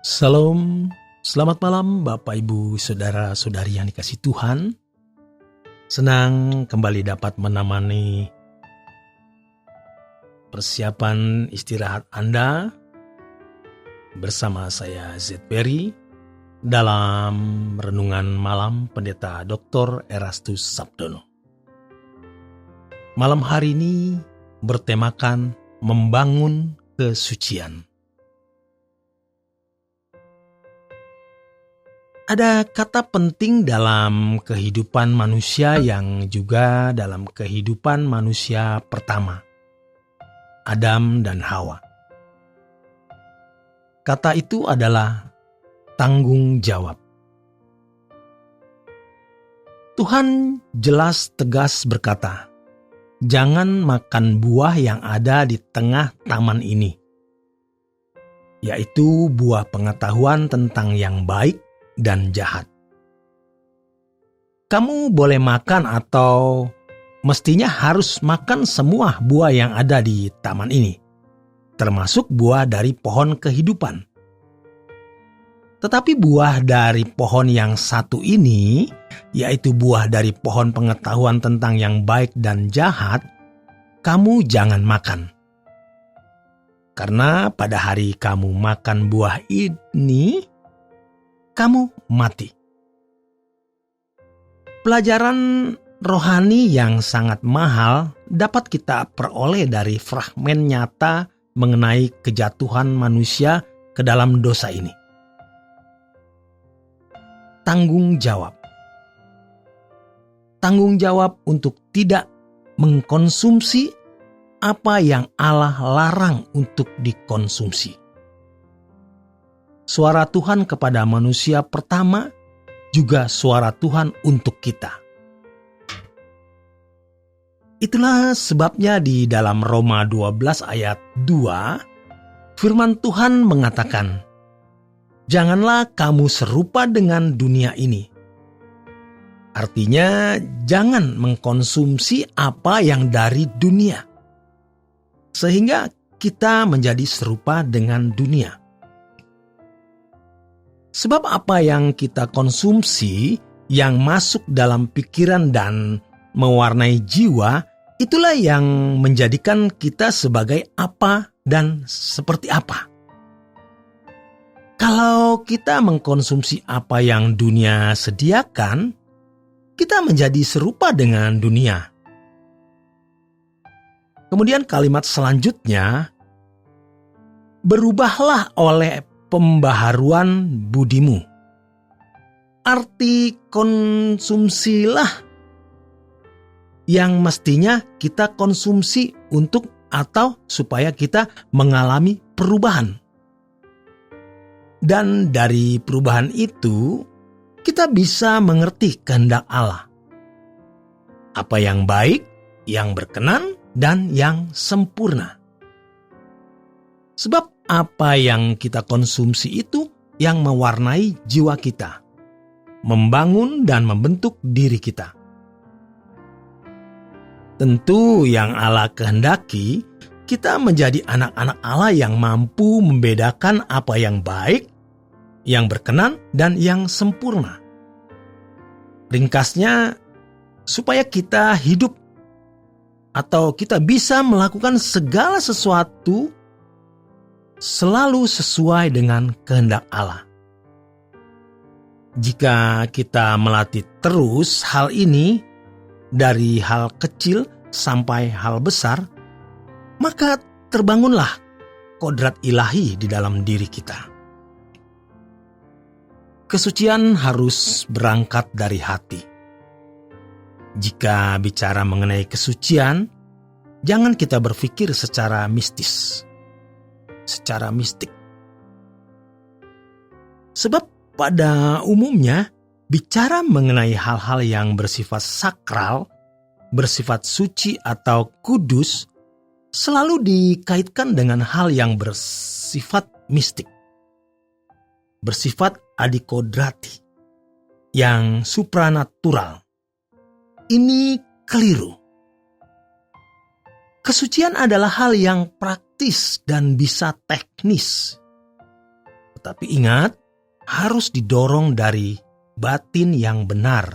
Salam, selamat malam Bapak Ibu Saudara-saudari yang dikasihi Tuhan. Senang kembali dapat menemani persiapan istirahat Anda bersama saya Z. Perry dalam Renungan Malam Pendeta Dr. Erastus Sabdono. Malam hari ini bertemakan membangun kesucian. Ada kata penting dalam kehidupan manusia yang juga dalam kehidupan manusia pertama, Adam dan Hawa. Kata itu adalah tanggung jawab. Tuhan jelas tegas berkata, "Jangan makan buah yang ada di tengah taman ini," yaitu buah pengetahuan tentang yang baik dan jahat. Kamu boleh makan atau mestinya harus makan semua buah yang ada di taman ini, termasuk buah dari pohon kehidupan. Tetapi buah dari pohon yang satu ini, yaitu buah dari pohon pengetahuan tentang yang baik dan jahat, kamu jangan makan. Karena pada hari kamu makan buah ini, kamu mati. Pelajaran rohani yang sangat mahal dapat kita peroleh dari fragmen nyata mengenai kejatuhan manusia ke dalam dosa ini. Tanggung jawab. Tanggung jawab untuk tidak mengkonsumsi apa yang Allah larang untuk dikonsumsi. Suara Tuhan kepada manusia pertama juga suara Tuhan untuk kita. Itulah sebabnya di dalam Roma 12 ayat 2, firman Tuhan mengatakan, "Janganlah kamu serupa dengan dunia ini." Artinya, jangan mengkonsumsi apa yang dari dunia, sehingga kita menjadi serupa dengan dunia. Sebab apa yang kita konsumsi, yang masuk dalam pikiran dan mewarnai jiwa, itulah yang menjadikan kita sebagai apa dan seperti apa. Kalau kita mengkonsumsi apa yang dunia sediakan, kita menjadi serupa dengan dunia. Kemudian kalimat selanjutnya, berubahlah oleh pembaharuan budimu. Arti konsumsilah yang mestinya kita konsumsi untuk atau supaya kita mengalami perubahan. Dan dari perubahan itu, kita bisa mengerti kehendak Allah. Apa yang baik, yang berkenan, dan yang sempurna. Sebab apa yang kita konsumsi itu yang mewarnai jiwa kita, membangun dan membentuk diri kita. Tentu yang Allah kehendaki, kita menjadi anak-anak Allah yang mampu membedakan apa yang baik, yang berkenan, dan yang sempurna. Ringkasnya, supaya kita hidup atau kita bisa melakukan segala sesuatu selalu sesuai dengan kehendak Allah. Jika kita melatih terus hal ini, dari hal kecil sampai hal besar, maka terbangunlah kodrat ilahi di dalam diri kita. Kesucian harus berangkat dari hati. Jika bicara mengenai kesucian, jangan kita berpikir secara mistis, secara mistik. Sebab pada umumnya bicara mengenai hal-hal yang bersifat sakral, bersifat suci atau kudus, selalu dikaitkan dengan hal yang bersifat mistik, bersifat adikodrati, yang supranatural. Ini keliru. Kesucian adalah hal yang praktis dan bisa teknis. Tetapi ingat, harus didorong dari batin yang benar.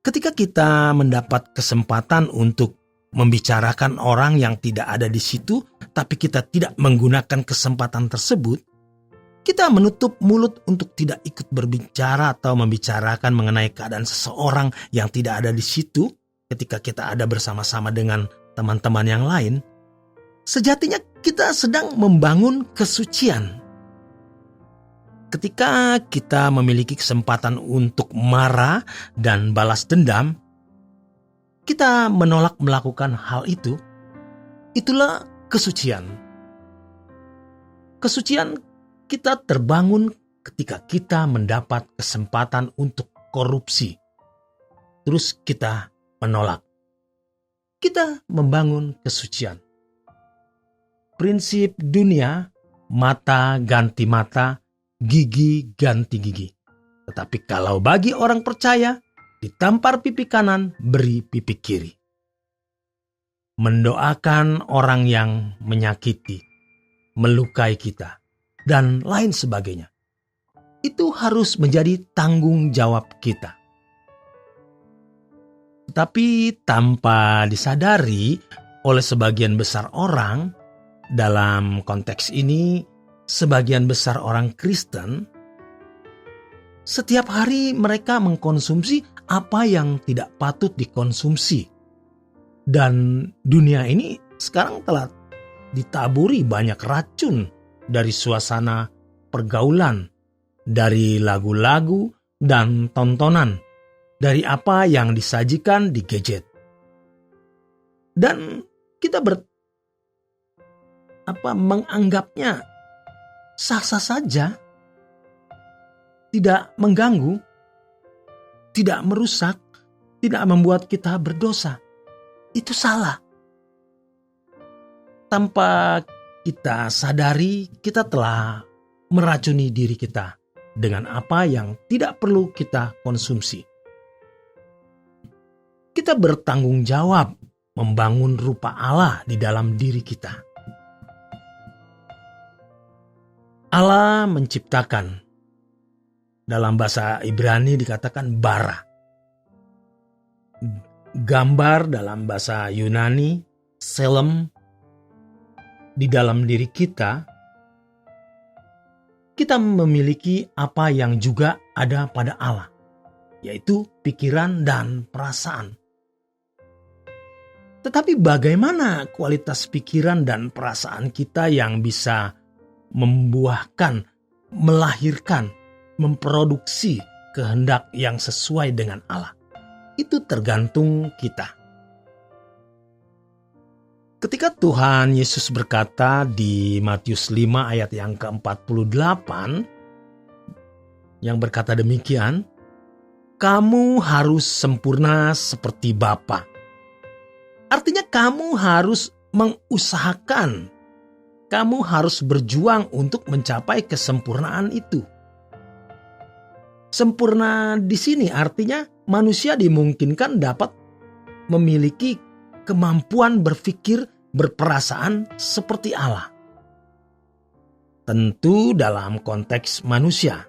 Ketika kita mendapat kesempatan untuk membicarakan orang yang tidak ada di situ, tapi kita tidak menggunakan kesempatan tersebut, kita menutup mulut untuk tidak ikut berbicara atau membicarakan mengenai keadaan seseorang yang tidak ada di situ ketika kita ada bersama-sama dengan teman-teman yang lain. Sejatinya kita sedang membangun kesucian. Ketika kita memiliki kesempatan untuk marah dan balas dendam, kita menolak melakukan hal itu. Itulah kesucian. Kesucian kita terbangun ketika kita mendapat kesempatan untuk korupsi. Terus kita menolak. Kita membangun kesucian. Prinsip dunia, mata ganti mata, gigi ganti gigi. Tetapi kalau bagi orang percaya, ditampar pipi kanan, beri pipi kiri. Mendoakan orang yang menyakiti, melukai kita, dan lain sebagainya. Itu harus menjadi tanggung jawab kita. Tetapi tanpa disadari oleh sebagian besar orang, dalam konteks ini sebagian besar orang Kristen, setiap hari mereka mengkonsumsi apa yang tidak patut dikonsumsi. Dan dunia ini sekarang telah ditaburi banyak racun dari suasana pergaulan, dari lagu-lagu dan tontonan, dari apa yang disajikan di gadget. Dan kita menganggapnya sah-sah saja, tidak mengganggu, tidak merusak, tidak membuat kita berdosa. Itu salah. Tanpa kita sadari, kita telah meracuni diri kita dengan apa yang tidak perlu kita konsumsi. Kita bertanggung jawab membangun rupa Allah di dalam diri kita. Allah menciptakan, dalam bahasa Ibrani dikatakan bara. Gambar dalam bahasa Yunani, selem, di dalam diri kita, kita memiliki apa yang juga ada pada Allah, yaitu pikiran dan perasaan. Tetapi bagaimana kualitas pikiran dan perasaan kita yang bisa membuahkan, melahirkan, memproduksi kehendak yang sesuai dengan Allah? Itu tergantung kita. Ketika Tuhan Yesus berkata di Matius 5 ayat yang ke-48, yang berkata demikian, "Kamu harus sempurna seperti Bapa." Artinya kamu harus mengusahakan, kamu harus berjuang untuk mencapai kesempurnaan itu. Sempurna di sini artinya manusia dimungkinkan dapat memiliki kemampuan berpikir, berperasaan seperti Allah. Tentu dalam konteks manusia.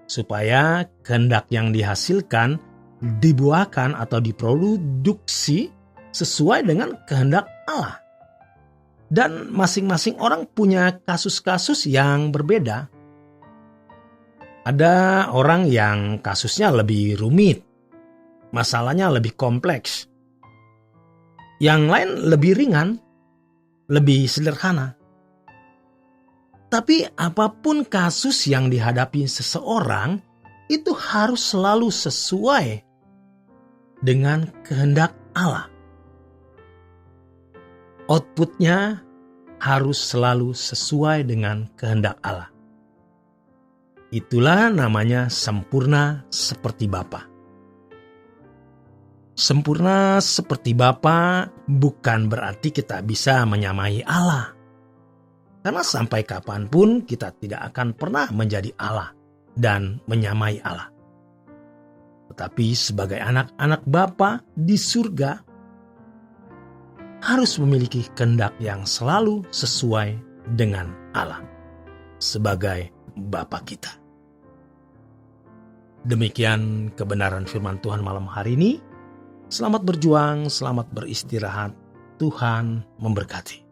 Supaya kehendak yang dihasilkan, dibuahkan atau diproduksi sesuai dengan kehendak Allah. Dan masing-masing orang punya kasus-kasus yang berbeda. Ada orang yang kasusnya lebih rumit, masalahnya lebih kompleks. Yang lain lebih ringan, lebih sederhana. Tapi apapun kasus yang dihadapi seseorang, itu harus selalu sesuai dengan kehendak Allah. Outputnya harus selalu sesuai dengan kehendak Allah. Itulah namanya sempurna seperti Bapa. Sempurna seperti Bapa bukan berarti kita bisa menyamai Allah. Karena sampai kapanpun kita tidak akan pernah menjadi Allah dan menyamai Allah. Tetapi sebagai anak-anak Bapa di surga, harus memiliki kehendak yang selalu sesuai dengan Allah. sebagai Bapa kita. Demikian kebenaran firman Tuhan malam hari ini. Selamat berjuang, selamat beristirahat. Tuhan memberkati.